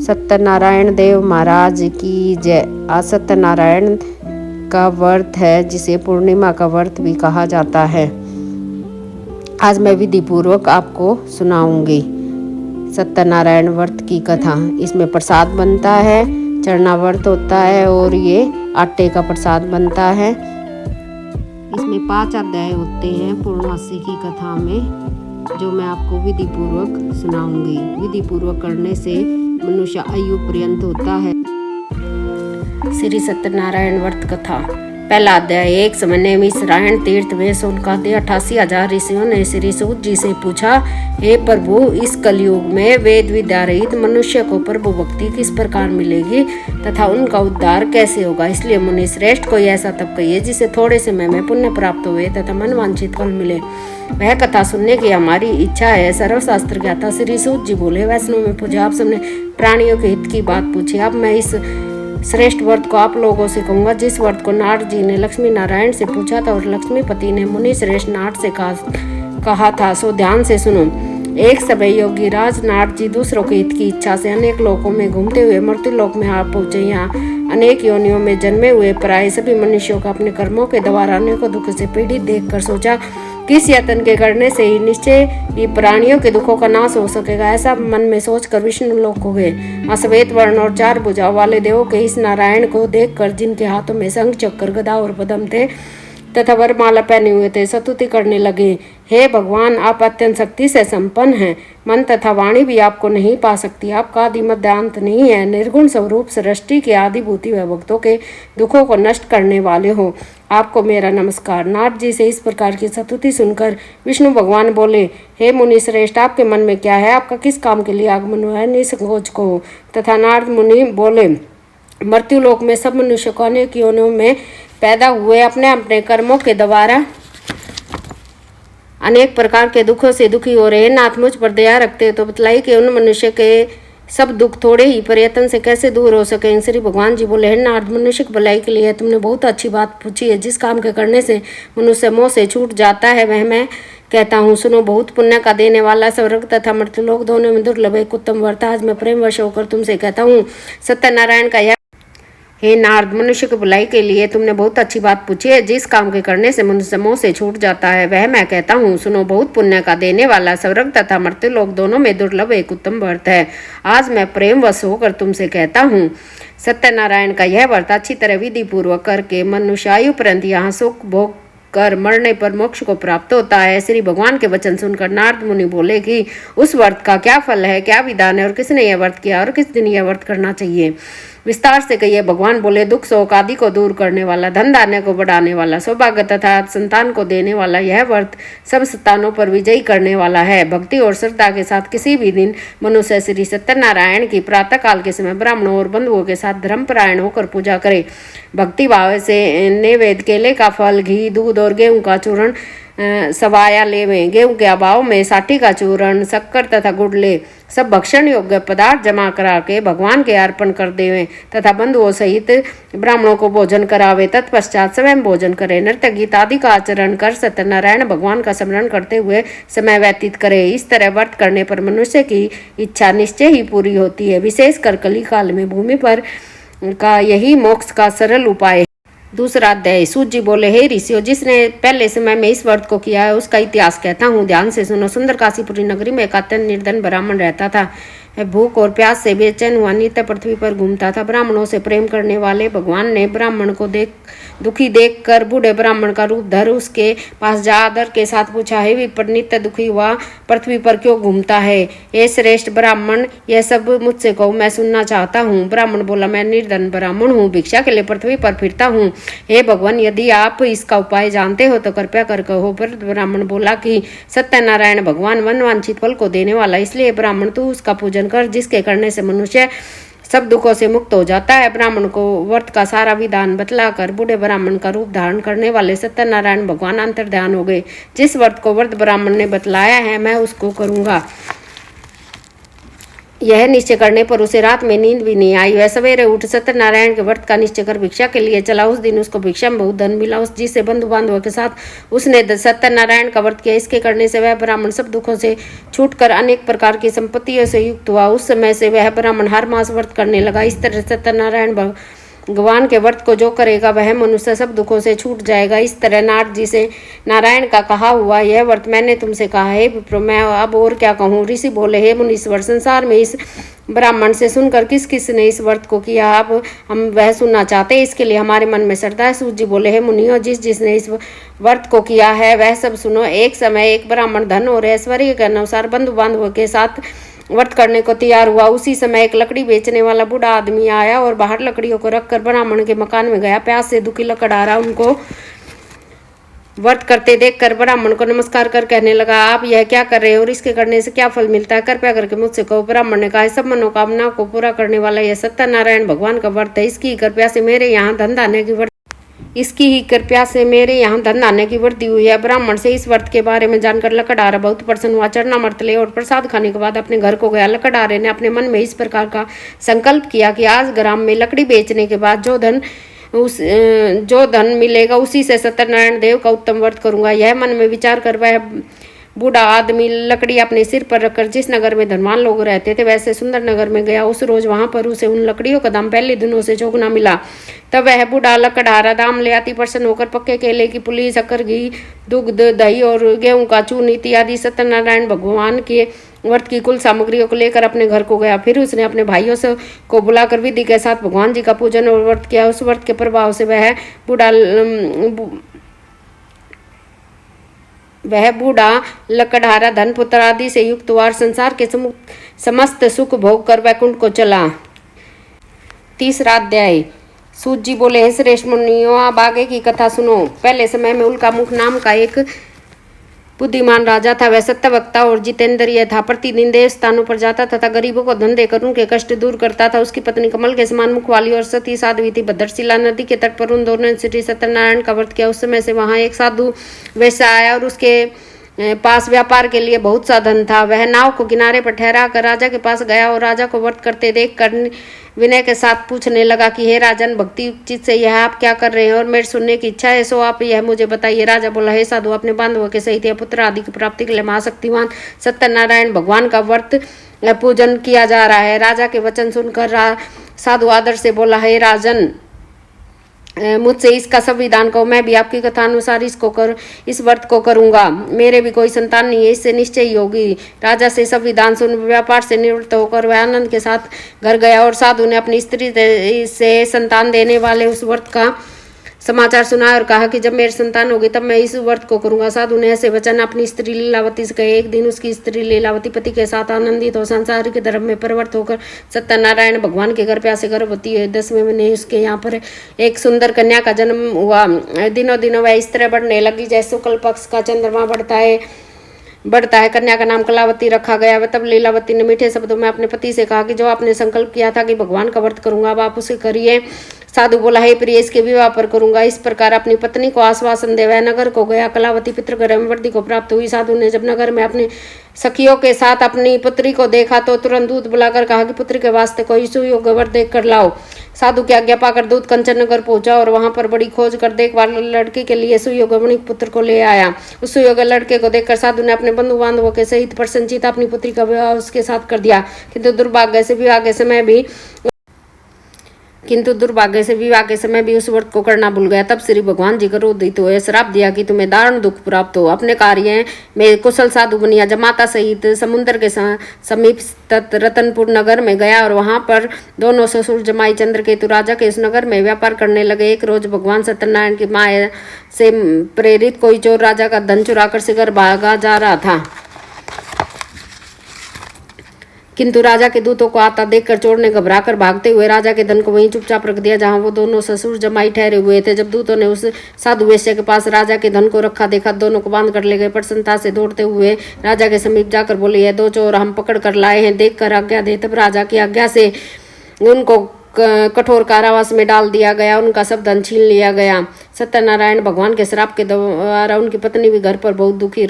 सत्यनारायण देव महाराज की जय। आज सत्यनारायण का व्रत है जिसे पूर्णिमा का व्रत भी कहा जाता है। आज मैं विधि पूर्वक आपको सुनाऊंगी सत्यनारायण व्रत की कथा। इसमें प्रसाद बनता है, चरना व्रत होता है और ये आटे का प्रसाद बनता है। इसमें 5 अध्याय होते हैं पूर्णमासी की कथा में, जो मैं आपको विधि पूर्वक सुनाऊंगी। विधि पूर्वक करने से मनुष्य आयु पर्यंत होता है। श्री सत्यनारायण व्रत कथा। पहला अध्याय। एक समय नैमिषारण्य तीर्थ में सोनकादि 88,000 ऋषियों ने श्री सूत जी से पूछा, हे प्रभु, इस कलयुग में वेद विद्या रहित मनुष्य को प्रभु भक्ति किस प्रकार मिलेगी तथा उनका उद्धार कैसे होगा? इसलिए मुनि श्रेष्ठ कोई ऐसा तप कहिए जिसे थोड़े समय में पुण्य प्राप्त हुए तथा मन वांछित फल मिले। वह कथा सुनने की हमारी इच्छा है। सर्वशास्त्र ज्ञाता श्री सूत जी बोले, वैष्णव में पूजा, आप सबने प्राणियों के हित की बात पूछी। अब मैं इस श्रेष्ठ व्रत को आप लोगों से कहूंगा, जिस व्रत को नारद जी ने लक्ष्मी नारायण से पूछा था और लक्ष्मीपति ने मुनि श्रेष्ठ नारद से कहा था, सो ध्यान से सुनो। एक समय योगी राज नारद जी दूसरों के हित की इच्छा से अनेक लोकों में घूमते हुए मृत्यु लोक में आ पहुंचे। यहाँ अनेक योनियों में जन्मे हुए प्राय सभी मनुष्यों का अपने कर्मों के द्वारा अनेकों दुख से पीड़ित देखकर सोचा, किस यत्न के करने से ही निश्चय ही प्राणियों के दुखों का नाश हो सकेगा। ऐसा मन में सोचकर विष्णु लोक को गए। श्वेत वर्ण और 4 भुजाओं वाले देवों के इस नारायण को देखकर, जिनके हाथों में शंख चक्र गदा और पद्म थे तथा वरमाला पहने हुए थे, स्तुति करने लगे, हे भगवान, आप अत्यंत शक्ति से संपन्न हैं। मन तथा वाणी भी आपको नहीं पा सकती। आपका आदि मध्य अंत नहीं है। निर्गुण स्वरूप सृष्टि के आदिभूति व भक्तों के दुखों को नष्ट करने वाले हो। आपको मेरा नमस्कार। नारद जी से इस प्रकार की स्तुति सुनकर विष्णु भगवान बोले, हे मुनि श्रेष्ठ, आपके मन में क्या है? आपका किस काम के लिए आगमन हुआ है? निसंकोच कहो। तथा नारद मुनि बोले, मृत्युलोक में सब मनुष्य को अनेक योनियों में पैदा हुए अपने अपने कर्मों के द्वारा अनेक प्रकार के दुखों से दुखी हो रहे। नाथ, मुझ पर दया रखते हो तो बतलाई कि उन मनुष्य के सब दुख थोड़े ही प्रयत्न से कैसे दूर हो सके। श्री भगवान जी बोले, हे नारद, मनुष्य की भलाई के लिए तुमने बहुत अच्छी बात पूछी है। जिस काम के करने से मनुष्य मोह से छूट जाता है वह मैं कहता हूँ, सुनो। बहुत पुण्य का देने वाला स्वर्ग तथा मृत्युलोक दोनों में दुर्लभ एक उत्तम व्रत आज मैं प्रेमवश होकर तुमसे कहता हूँ। सत्यनारायण का यह। हे नारद, मनुष्य की भलाई के लिए तुमने बहुत अच्छी बात पूछी है। जिस काम के करने से मनुष्य मोह से छूट जाता है वह मैं कहता हूँ, सुनो। बहुत पुण्य का देने वाला स्वर्ग तथा मृत्युलोक दोनों में दुर्लभ एक उत्तम व्रत है आज मैं प्रेमवश होकर तुमसे कहता हूँ। सत्यनारायण का यह व्रत अच्छी तरह विधि पूर्वक करके मनुष्य आयु पर्यंत यहाँ सुख भोग कर मरने पर मोक्ष को प्राप्त होता है। श्री भगवान के वचन सुनकर नारद मुनि बोले कि उस व्रत का क्या फल है, क्या विधान है और किसने यह व्रत किया और किस दिन यह व्रत करना चाहिए? विस्तार से कहिए। भगवान बोले, दुख शोक आदि को दूर करने वाला, धन धान्य को बढ़ाने वाला, सौभाग्य तथा संतान को देने वाला यह व्रत सब स्थानों पर विजयी करने वाला है। भक्ति और श्रद्धा के साथ किसी भी दिन मनुष्य श्री सत्यनारायण की प्रातः काल के समय ब्राह्मणों और बंधुओं के साथ धर्मपरायण होकर पूजा करे। भक्ति भाव से नैवेद्य केले का फल, घी, दूध और गेहूं का चूर्ण सवाया लेवें। गेहूं के अभाव में साठी का चूर्ण, शक्कर तथा गुड़ ले सब भक्षण योग्य पदार्थ जमा करा के भगवान के अर्पण कर देवें तथा बंधुओं सहित ब्राह्मणों को भोजन करावे। तत्पश्चात स्वयं भोजन करे। नृत्य गीत आदि का आचरण कर सत्यनारायण भगवान का स्मरण करते हुए समय व्यतीत करे। इस तरह व्रत करने पर मनुष्य की इच्छा निश्चय ही पूरी होती है। विशेषकर कली काल में भूमि पर का यही मोक्ष का सरल उपाय है। दूसरा अध्याय। सूत जी बोले, हे ऋषियों, जिसने पहले समय में इस व्रत को किया है उसका इतिहास कहता हूँ, ध्यान से सुनो। सुंदर काशीपुरी नगरी में एक अत्यंत निर्धन ब्राह्मण रहता था। भूख और प्यास से बेचैन हुआ नित्य पृथ्वी पर घूमता था। ब्राह्मणों से प्रेम करने वाले भगवान ने ब्राह्मण को दुखी देखकर बूढ़े ब्राह्मण का रूप धर उसके पास जा आदर के साथ पूछा, हे विप्र, नित्य दुखी हुआ पृथ्वी पर क्यों घूमता है? ये श्रेष्ठ ब्राह्मण, यह सब मुझसे कहो, मैं सुनना चाहता हूँ। ब्राह्मण बोला, मैं निर्धन ब्राह्मण हूँ, भिक्षा के लिए पृथ्वी पर फिरता हूँ। हे भगवान, यदि आप इसका उपाय जानते हो तो कृपया कर कहो। पर ब्राह्मण बोला कि सत्यनारायण भगवान मन वांछित फल को देने वाला, इसलिए ब्राह्मण तू उसका पूजन कर, जिसके करने से मनुष्य सब दुखों से मुक्त हो जाता है। ब्राह्मण को व्रत का सारा विधान बतलाकर बूढ़े ब्राह्मण का रूप धारण करने वाले सत्यनारायण भगवान अंतर्ध्यान हो गए। जिस व्रत को व्रत ब्राह्मण ने बतलाया है मैं उसको करूंगा। यह निश्चय करने पर उसे रात में नींद भी नहीं आई। वह सवेरे उठ सत्यनारायण के व्रत का निश्चय कर भिक्षा के लिए चला। उस दिन उसको भिक्षा में बहुत धन मिला। उस जिससे बंधु बांधवों के साथ उसने सत्यनारायण का व्रत किया। इसके करने से वह ब्राह्मण सब दुखों से छूटकर अनेक प्रकार की संपत्तियों से युक्त हुआ। उस समय से वह ब्राह्मण हर मास व्रत करने लगा। इस तरह सत्यनारायण भगवान के व्रत को जो करेगा वह मनुष्य सब दुखों से छूट जाएगा। इस तरह नारद जी से नारायण का कहा हुआ यह व्रत मैंने तुमसे कहा है विप्र, मैं अब और क्या कहूँ। ऋषि बोले, हे मुनीश्वर, संसार में इस ब्राह्मण से सुनकर किस किस ने इस व्रत को किया, अब हम वह सुनना चाहते हैं, इसके लिए हमारे मन में श्रद्धा है। सूत जी बोले, हे मुनियों, जिस जिसने इस व्रत को किया है वह सब सुनो। एक समय एक ब्राह्मण धन और ऐश्वर्य के अनुसार बंधु बांधवों के साथ व्रत करने को तैयार हुआ। उसी समय एक लकड़ी बेचने वाला बूढ़ा आदमी आया और बाहर लकड़ियों को रखकर ब्राह्मण के मकान में गया। प्यास से दुखी लकड़हारा उनको व्रत करते देखकर ब्राह्मण को नमस्कार कर कहने लगा, आप यह क्या कर रहे हो और इसके करने से क्या फल मिलता है, कृपया करके मुझसे कहो। ब्राह्मण ने कहा, सब मनोकामना को पूरा करने वाला यह सत्यनारायण भगवान का व्रत है। इसकी कृपया से मेरे यहाँ धन धान्य की वृद्धि हुई है। ब्राह्मण से इस व्रत के बारे में जानकर लकड़हारा बहुत प्रसन्न हुआ। चरना मर्त ले और प्रसाद खाने के बाद अपने घर को गया। लकड़हारे ने अपने मन में इस प्रकार का संकल्प किया कि आज ग्राम में लकड़ी बेचने के बाद जो धन मिलेगा उसी से सत्यनारायण देव का उत्तम व्रत करूंगा। यह मन में विचार कर वह बूढ़ा आदमी लकड़ी अपने सिर पर रखकर जिस नगर में धनवान लोग रहते थे वैसे सुंदर नगर में गया। उस रोज वहां पर उसे उन लकड़ियों का दाम पहले दिनों से चौगुना मिला। तब वह बूढ़ा लकड़हारा दाम ले अति प्रसन्न होकर पक्के केले की पुली, शक्कर, घी, दुग्ध, दही और गेहूं का चूर्ण इत्यादि सत्यनारायण भगवान के व्रत की कुल सामग्रियों को लेकर अपने घर को गया। फिर उसने अपने भाइयों से को बुलाकर विधि के साथ भगवान जी का पूजन और व्रत किया। उस व्रत के प्रभाव से वह बूढ़ा लकड़हारा धन पुत्र आदि से युक्त हुआ और संसार के समस्त सुख भोग कर वैकुंठ को चला। तीसरा अध्याय। सूत जी बोले, हे श्रेष्ठ मुनियों, अब आगे की कथा सुनो। पहले समय में उल्कामुख नाम का एक बुद्धिमान राजा था। वह सत्यवक्ता और जितेंद्रिय था। प्रतिदिन देव स्थानों पर जाता तथा गरीबों को धन देकर उनके कष्ट दूर करता था। उसकी पत्नी कमल के समान मुख वाली और सती साध्वी थी। भद्रशिला नदी के तट पर उन दोनों ने श्री सत्यनारायण का व्रत किया। उस समय से वहां एक साधु वैश्य आया और उसके पास व्यापार के लिए बहुत सा धन था। वह नाव को किनारे पर ठहरा कर राजा के पास गया और राजा को व्रत करते देख कर विनय के साथ पूछने लगा कि हे राजन, भक्ति चित्त से यह आप क्या कर रहे हैं और मेरे सुनने की इच्छा है, सो आप यह मुझे बताइए। राजा बोला, हे साधु, अपने बांधवों के सहित या पुत्र आदि की प्राप्ति के लिए महाशक्तिमान सत्यनारायण भगवान का व्रत पूजन किया जा रहा है। राजा के वचन सुनकर साधु आदर से बोला, हे राजन, मुझसे इसका संविधान कहो, मैं भी आपकी कथा अनुसार इस व्रत को करूंगा। मेरे भी कोई संतान नहीं है, इससे निश्चय ही होगी। राजा से संविधान सुन व्यापार से निवृत्त होकर वह आनंद के साथ घर गया और साधु ने अपनी स्त्री से संतान देने वाले उस व्रत का समाचार सुनाया और कहा कि जब मेरी संतान होगी तब मैं इस व्रत को करूंगा। साधु ने ऐसे वचन अपनी स्त्री लीलावती से कहे। एक दिन उसकी स्त्री लीलावती पति के साथ आनंदित हो संसारिक धर्म में प्रवृत्त होकर सत्यनारायण भगवान के कृपा से गर्भवती है। 10वें महीने उसके यहाँ पर एक सुंदर कन्या का जन्म हुआ। दिनों दिनों वह इस तरह बढ़ने लगी जैसे शुक्ल पक्ष का चंद्रमा बढ़ता है। कन्या का नाम कलावती रखा गया। वह तब लीलावती ने मीठे शब्दों में अपने पति से कहा कि जो आपने संकल्प किया था कि भगवान का व्रत करूंगा, अब आप उसे करिए। साधु बोला, हे प्रिय, इसके विवाह पर करूंगा। इस प्रकार अपनी पत्नी को आश्वासन दे वह नगर को गया। कलावती पितृगृह में वृद्धि को प्राप्त हुई। साधु ने जब नगर में अपने सखियों के साथ अपनी पुत्री को देखा तो तुरंत दूत बुलाकर कहा कि पुत्री के वास्ते कोई सुयोग्य वर देख कर लाओ। साधु की आज्ञा पाकर दूत कंचन नगर पहुंचा और वहां पर बड़ी खोज कर देखभाल लड़की के लिए सुयोग्य वणिक पुत्र को ले आया। उस सुयोग्य लड़के को देखकर साधु ने अपने बंधु बांधवों के सहित प्रसन्नचित्त अपनी पुत्री का विवाह उसके साथ कर दिया। किंतु दुर्भाग्य से विवाह के समय भी उस व्रत को करना भूल गया। तब श्री भगवान जी क्रोधित हुए, श्राप दिया कि तुम्हें दारुण दुख प्राप्त हो। अपने कार्य में कुशल साधु बनिया जमाता सहित समुद्र के समीप स्थित रतनपुर नगर में गया और वहां पर दोनों ससुर जमाई चंद्रकेतु राजा के इस नगर में व्यापार करने लगे। एक रोज भगवान सत्यनारायण की माया से प्रेरित कोई चोर राजा का धन चुराकर शिकार भागा जा रहा था। किंतु राजा के दूतों को आता देखकर चोर ने घबराकर भागते हुए राजा के धन को वहीं चुपचाप रख दिया जहां वो दोनों ससुर जमाई ठहरे हुए थे। जब दूतों ने उस साधु वैश्य के पास राजा के धन को रखा देखा, दोनों को बांध कर ले गए। प्रसन्नता से दौड़ते हुए राजा के समीप जाकर बोले, ये दो चोर हम पकड़ कर लाए हैं, देख कर आज्ञा दे। तब राजा की आज्ञा से उनको कठोर कारावास में डाल दिया गया। उनका सब धन छीन लिया गया। सत्यनारायण भगवान के श्राप के द्वारा उनकी पत्नी भी घर पर बहुत दुखी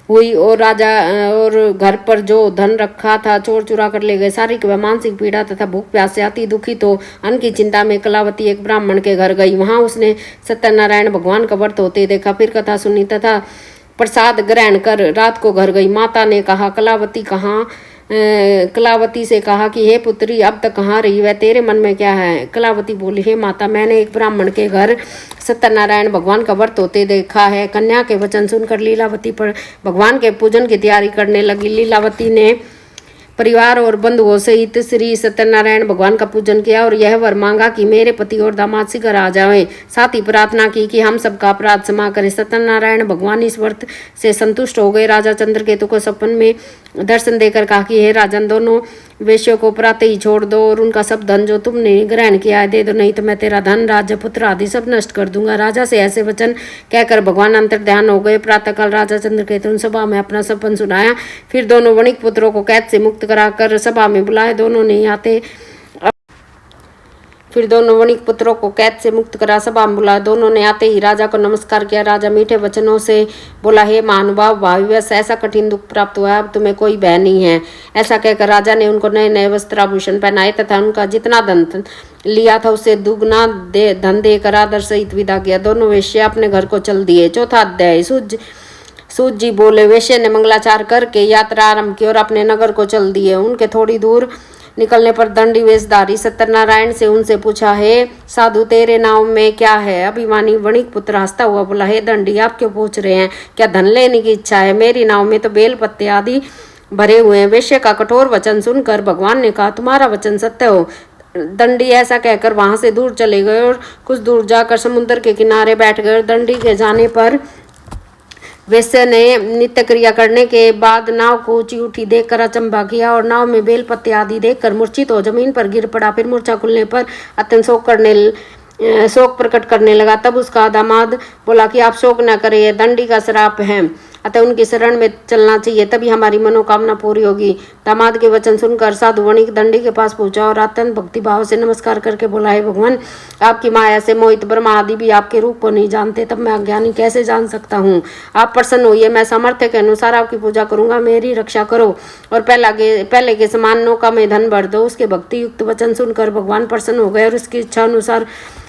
हुई और राजा और घर पर जो धन रखा था चोर चुरा कर ले गए। शारीरिक व मानसिक पीड़ा तथा भूख प्यास से अति दुखी तो अन्न की चिंता में कलावती एक ब्राह्मण के घर गई। वहां उसने सत्यनारायण भगवान का व्रत होते देखा, फिर कथा सुनी तथा प्रसाद ग्रहण कर रात को घर गई। माता ने कहा कलावती से कहा कि हे पुत्री, अब तक कहाँ रही, वह तेरे मन में क्या है। कलावती बोली, हे माता, मैंने एक ब्राह्मण के घर सत्यनारायण भगवान का व्रत होते देखा है। कन्या के वचन सुनकर लीलावती पर भगवान के पूजन की तैयारी करने लगी। लीलावती ने परिवार और बंधुओं सहित श्री सत्यनारायण भगवान का पूजन किया और यह वर मांगा कि मेरे पति और दामाद शीघ्र आ जाएं। साथ ही प्रार्थना की कि हम सबका अपराध क्षमा करें। सत्यनारायण भगवान इस व्रत से संतुष्ट हो गए। राजा चंद्रकेतु को सपन में दर्शन देकर कहा कि हे राजन, दोनों वेश्यों को प्रातः ही छोड़ दो और उनका सब धन जो तुमने ग्रहण किया है दे दो, नहीं तो मैं तेरा धन, राज्य, पुत्र आदि सब नष्ट कर दूंगा। राजा से ऐसे वचन कहकर भगवान अंतर ध्यान हो गए। प्रातःकाल राजा चंद्रकेतु ने सभा में अपना सपन सुनाया। फिर दोनों वणिक पुत्रों को कैद से मुक्त कराकर सभा में बुलाए। दोनों ने आते ही राजा को नमस्कार किया। राजा मीठे वचनों से बोला, हे महानुभाव, भाविवश ऐसा कठिन दुख प्राप्त हुआ, अब तुम्हें कोई भय नहीं है। ऐसा कहकर राजा ने उनको नए नए वस्त्राभूषण पहनाए तथा उनका जितना धन लिया था उससे दुगना धन देकर आदर सहित विदा किया। दोनों वेश्या अपने घर को चल दिए। चौथा अध्याय। सूत जी बोले, वेश्या ने मंगलाचार करके यात्रा आरंभ की और अपने नगर को चल दिए। उनके थोड़ी दूर निकलने पर दंडी वेशधारी सत्यनारायण से उनसे पूछा, हे साधु, तेरे नाम में क्या है। अभिमानी वणिक पुत्र हंसता हुआ बोला, हे दंडी, आप क्यों पूछ रहे हैं, क्या धन लेने की इच्छा है। मेरी नाव में तो बेल पत्ते आदि भरे हुए हैं। वेश्या का कठोर वचन सुनकर भगवान ने कहा, तुम्हारा वचन सत्य हो। दंडी ऐसा कहकर वहां से दूर चले गए और कुछ दूर जाकर समुद्र के किनारे बैठ गए। दंडी के जाने पर वेश्या ने नित्य क्रिया करने के बाद नाव को ऊंची उठी देखकर अचंभा किया और नाव में बेल पत्ते आदि देखकर मूर्छित हो जमीन पर गिर पड़ा। फिर मूर्छा खुलने पर अत्यंत शोक प्रकट करने लगा। तब उसका दामाद बोला कि आप शोक न करें, यह दंडी का श्राप है, अतः उनकी शरण में चलना चाहिए, तभी हमारी मनोकामना पूरी होगी। दामाद के वचन सुनकर साधु वणिक दंडी के पास पहुंचा और अत्यंत भक्ति भाव से नमस्कार करके बोला, हे भगवान, आपकी माया से मोहित ब्रह्मा आदि भी आपके रूप को नहीं जानते, तब मैं अज्ञानी कैसे जान सकता हूँ। आप प्रसन्न होइए, मैं सामर्थ्य के अनुसार आपकी पूजा करूंगा, मेरी रक्षा करो और पहले के समान नौका में धन भर दो। उसके भक्ति युक्त वचन सुनकर भगवान प्रसन्न हो गए और उसकी इच्छा अनुसार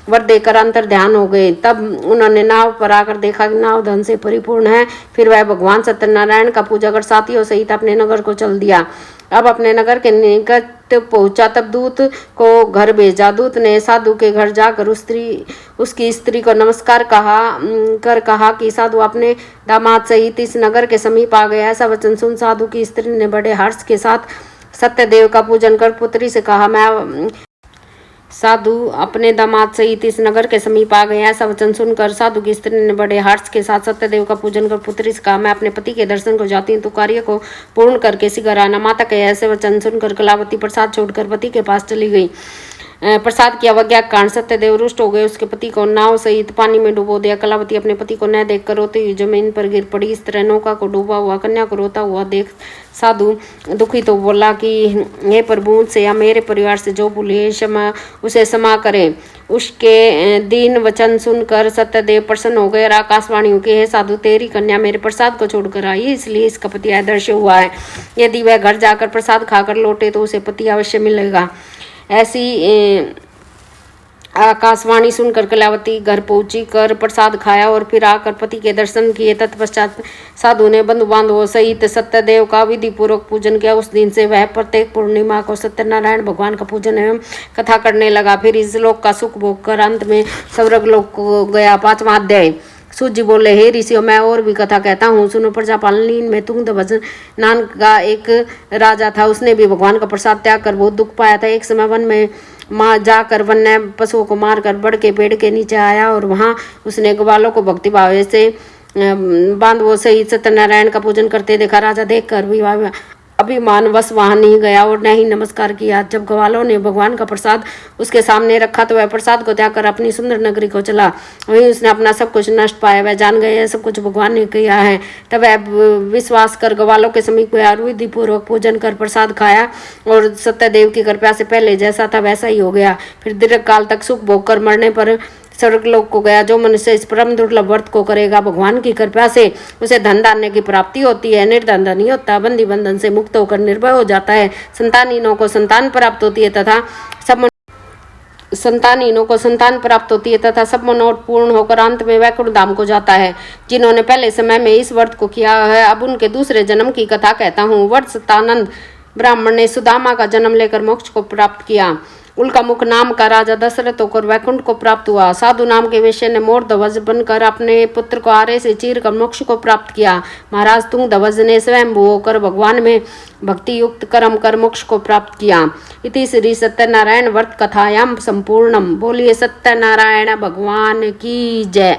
वर देकर अंतर ध्यान हो गए। तब उन्होंने नाव पर आकर देखा कि नाव धन से परिपूर्ण है। फिर वह भगवान सत्यनारायण का पूजा कर साथियों सहित अपने नगर को चल दिया। अब अपने नगर के निकट पहुंचा तब दूत को घर भेजा। दूत ने साधु के घर जाकर उसकी स्त्री को नमस्कार कहा कि साधु अपने दामाद सहित इस नगर के समीप आ गया। ऐसा वचन सुन साधु की स्त्री ने बड़े हर्ष के साथ सत्यदेव का पूजन कर पुत्री से कहा, साधु अपने दामाद सहित इस नगर के समीप आ गए। ऐसा वचन सुनकर साधु की स्त्री ने बड़े हर्ष के साथ सत्यदेव का पूजन कर पुत्री से कहा, मैं अपने पति के दर्शन को जाती हूँ, तो कार्य को पूर्ण करके शीघ्र आना। माता के ऐसे वचन सुनकर कलावती प्रसाद छोड़कर पति के पास चली गई। प्रसाद की अवज्ञा के कारण सत्यदेव रुष्ट हो गए। उसके पति को नाव सहित पानी में डुबो दिया। कलावती अपने पति को न देखकर रोती हुई जमीन पर गिर पड़ी। इस तरह नौका को डूबा हुआ कन्या को रोता हुआ देख साधु दुखी तो बोला कि हे प्रभु, मुझसे या मेरे परिवार से जो भूल है उसे क्षमा करें। उसके दीन वचन सुनकर सत्यदेव प्रसन्न हो गए और आकाशवाणी हो गई, हे साधु, तेरी कन्या मेरे प्रसाद को छोड़कर आई, इसलिए इसका पति अदृश्य हुआ है। यदि वह घर जाकर प्रसाद खाकर लौटे तो उसे पति अवश्य मिलेगा। ऐसी आकाशवाणी सुनकर कलावती घर पहुंची कर प्रसाद खाया और फिर आकर पति के दर्शन किए। तत्पश्चात साधु ने बंधु बांधवों सहित सत्यदेव का विधि पूर्वक पूजन किया। उस दिन से वह प्रत्येक पूर्णिमा को सत्यनारायण भगवान का पूजन एवं कथा करने लगा। फिर इस लोक का सुख भोग कर अंत में स्वर्ग लोक को गया। 5वां अध्याय। सूत जी बोले, हे ऋषियों, मैं और भी कथा कहता हूँ, सुनो। प्रजापालनी में तुंग भजन नाम का एक राजा था। उसने भी भगवान का प्रसाद त्याग कर बहुत दुख पाया था। एक समय वन में जाकर वन्य पशुओं को मारकर बड़ के पेड़ के नीचे आया और वहां उसने ग्वालों को भक्ति भाव से बांधवों सहित सत्यनारायण का पूजन करते देखा। राजा देखकर अभिमानवश वहां नहीं गया और न ही नमस्कार किया। जब ग्वालों ने भगवान का प्रसाद उसके सामने रखा तो वह प्रसाद को त्याग कर अपनी सुंदर नगरी को चला। वहीं उसने अपना सब कुछ नष्ट पाया। वह जान गए सब कुछ भगवान ने किया है। तब वह विश्वास कर ग्वालों के समीप गया और विधि पूर्वक पूजन कर प्रसाद खाया और सत्यदेव की कृपा से पहले जैसा था वैसा ही हो गया। फिर दीर्घ काल तक सुख भोग कर मरने पर स्वर्गलोक को गया। जो मनुष्य इस परम दुर्लभ व्रत को करेगा भगवान की कृपा से उसे धन धान्य की प्राप्ति होती है, निर्धन नहीं होता, बंदी बंधन से मुक्त होकर निर्भय हो जाता है, संतानहीनों को संतान प्राप्त होती है तथा सब मनोरथ पूर्ण होकर अंत में वैकुंठ धाम को जाता है। जिन्होंने पहले समय में इस व्रत को किया है अब उनके दूसरे जन्म की कथा कहता हूँ। व्रत सत्तानंद ब्राह्मण ने सुदामा का जन्म लेकर मोक्ष को प्राप्त किया। उल्का मुख नाम का राजा दशरथ होकर वैकुंठ को प्राप्त हुआ। साधु नाम के वेश्य ने मोर ध्वज बनकर अपने पुत्र को आरे से चीर कर मोक्ष को प्राप्त किया। महाराज तुंग ध्वज ने स्वयंभू होकर भगवान में भक्ति युक्त कर्म कर मोक्ष को प्राप्त किया। इति श्री सत्यनारायण व्रत कथायाम संपूर्णम। बोलिए सत्यनारायण भगवान की जय।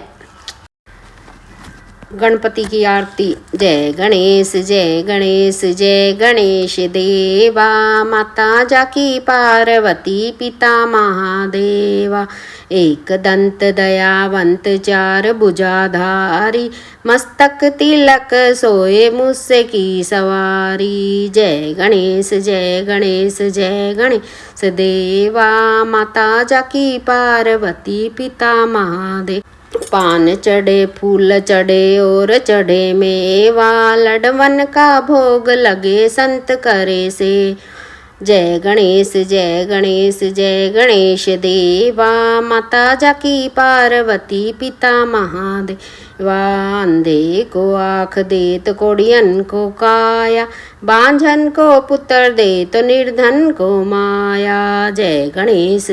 गणपति की आरती। जय गणेश जय गणेश जय गणेश देवा। माता जाकी पार्वती पिता महादेवा। एक दंत दयावंत चार भुजाधारी। मस्तक तिलक सोए मुझसे की सवारी। जय गणेश जय गणेश जय गणेश देवा। माता जाकी पार्वती पिता महादेव। पान चढ़े फूल चढ़े और चढ़े मेवा। लडवन का भोग लगे संत करे से। जय गणेश जय गणेश जय गणेश देवा। माता जाकी पार्वती पिता महादेवा। अंधे को आँख दे तो कोड़ियन को काया। बांझन को पुत्र दे तो निर्धन को माया। जय गणेश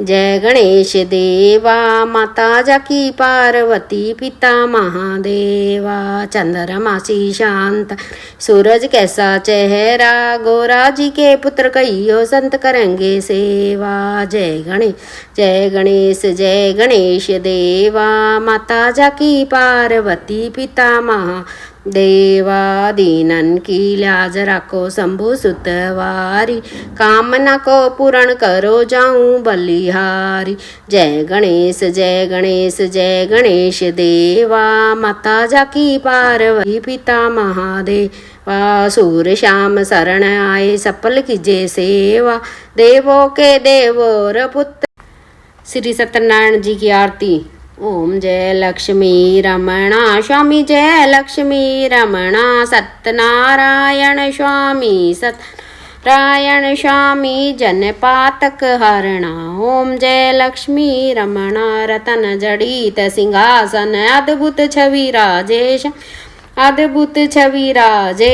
जय गणेश देवा। माता जाकी पार्वती पिता महादेवा। चंद्रमा सी शांत सूरज कैसा चेहरा। गोरा जी के पुत्र कहियो संत करेंगे सेवा। जय गणेश जय गणेश देवा। माता जाकी पार्वती पिता देवा। दीनन की लाज रखो शंभु सुतवारी। कामना को पूर्ण करो जाऊं बलिहारी। जय गणेश जय गणेश देवा। माता जाकी पार्वती पिता महादेवा। सूर श्याम शरण आए सफल कीजे सेवा। देवों के देवोर पुत्र। श्री सत्यनारायण जी की आरती। ओम जय लक्ष्मी रमणा स्वामी जय लक्ष्मी रमणा। सत्यनारायण स्वामी सत्यनारायण स्वामी जन पातक हरणा। ओम जय लक्ष्मी रमणा। रतन जड़ित सिंहासन अद्भुत छवि राजेश। अद्भुत छवि राजे।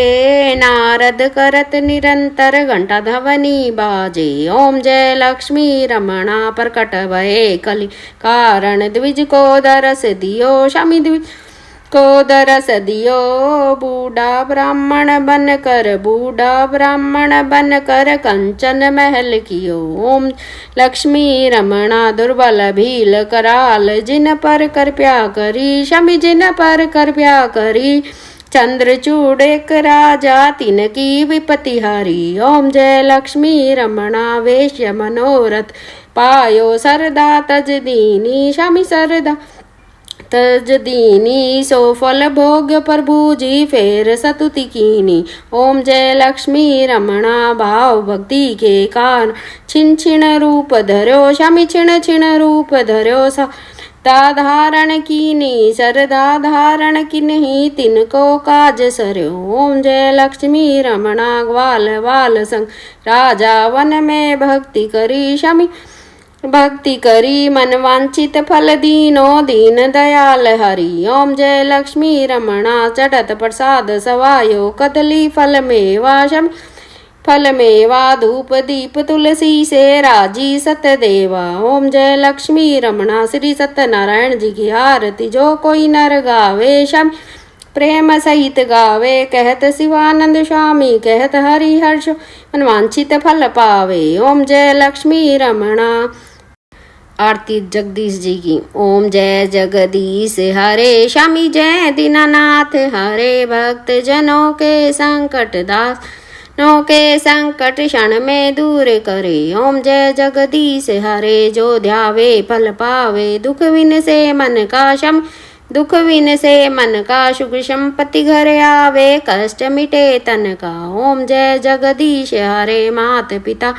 नारद करत निरंतर घंटा ध्वनि बाजे। ओम जय लक्ष्मी रमणा। प्रकट भये कलि कारण द्विज को दरस दियो। स्वामी द्विज को दरस दियो। बूढ़ा ब्राह्मण बन कर कंचन महल कियो। ओम लक्ष्मी रमणा। दुर्बल भील कराल जिन पर कृपया करी। शमी जिन पर कृपया करी। चंद्रचूड़ एक राजा तिन की विपत्ति हारी। ओम जय लक्ष्मी रमणा। वेश्य मनोरथ पायो सरदा तज दीनी। शमी सरदा तज दीनी। सो फल भोग प्रभु जी फेर सतुति कीनी। ओम जय लक्ष्मी रमणा। भाव भक्ति के कारण छिन छिन रूप धर्यो। शमी छिन छिन रूप धर्यो। सरदा धारण कीनी। सरदा धारण किन्ही तिनको काज सरयो। ओम जय लक्ष्मी रमणा। ग्वाल संग राजा वन में भक्ति करी। शमी भक्ति करी मन वांछित फल दीनो। दीन दयाल हरि। ओम जय लक्ष्मी रमणा। चढ़त प्रसाद सवायो कदली फल मेवा। शमी फल मेवा। धूप दीप तुलसी से राजी सतदेवा। ओम जय लक्ष्मी रमणा। श्री सत्यनारायण जी की आरती जो कोई नर गावे। शमी प्रेम सहित गावे। कहत शिवानंद स्वामी कहत हरि हर्ष मन वांछित फल पावे। ओम जय लक्ष्मी रमणा। आरती जगदीश जी की। ओम जय जगदीश हरे। स्वामी जय दीनानाथ हरे। भक्त जनों के संकट दास नो के संकट क्षण में दूर करे। ओम जय जगदीश हरे। जो ध्यावे फल पावे। दुख विन से मन का शम दुख विन से मन का। सुख संपत्ति घर आवे कष्ट मिटे तन का। ओम जय जगदीश हरे। मात पिता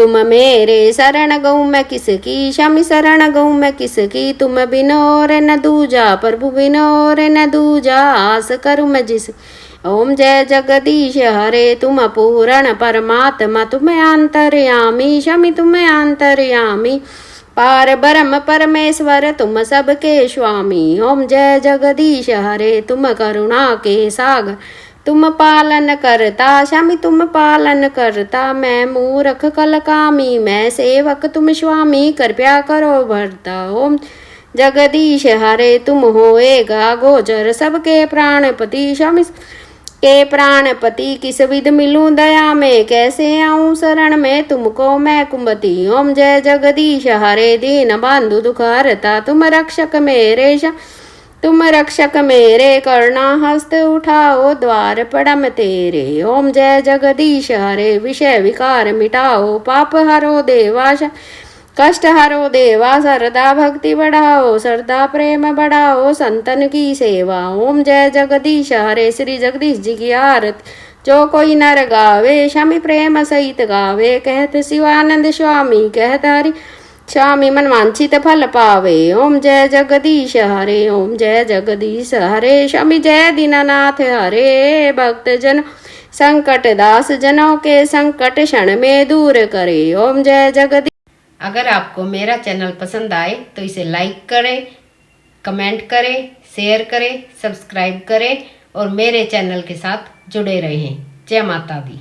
तुम मेरे शरण गऊ मैं किसकी, स्वामी शरण गऊ मैं किसकी, तुम बिनो रे न दूजा, प्रभु बिनो रे न दूजा, आस करूँ मैं जिस। ओम जय जगदीश हरे, तुम पूर्ण परमात्मा, तुम अंतर्यामी, स्वामी तुम अंतर्यामी, पार ब्रह्म परमेश्वर तुम सबके स्वामी। ओम जय जगदीश हरे, तुम करुणा के सागर, तुम पालन करता, स्वामी तुम पालन करता, मैं मूर्ख कल कामी, मैं सेवक तुम स्वामी, कृपया करो भरता। ओम जगदीश हरे, तुम होएगा गोचर सबके प्राणपति, स्वामी के प्राणपति, किस विध मिलूं दया में, कैसे आऊं शरण में तुमको मैं कुमति। ओम जय जगदीश हरे, दीन बंधु दुख हरता, तुम रक्षक मेरे, तुम रक्षक मेरे, करुणा हस्त उठाओ, द्वार पड़म तेरे। ओम जय जगदीश हरे, विषय विकार मिटाओ, पाप हरो देवा, कष्ट हरो देवा, श्रद्धा भक्ति बढ़ाओ, श्रद्धा प्रेम बढ़ाओ, संतन की सेवा। ओम जय जगदीश हरे, श्री जगदीश जी की आरती जो कोई नर गावे, स्वामी प्रेम सहित गावे, कहत शिवानंद स्वामी, कहत हरि स्वामी मन वांछित फल पावे। ओम जय जगदीश हरे, ओम जय जगदीश हरे, स्वामी जय दीनानाथ हरे, भक्त जन संकट दास जनों के संकट क्षण में दूर करे। ओम जय जगदीश। अगर आपको मेरा चैनल पसंद आए तो इसे लाइक करें, कमेंट करें, शेयर करें, सब्सक्राइब करें और मेरे चैनल के साथ जुड़े रहें। जय माता दी।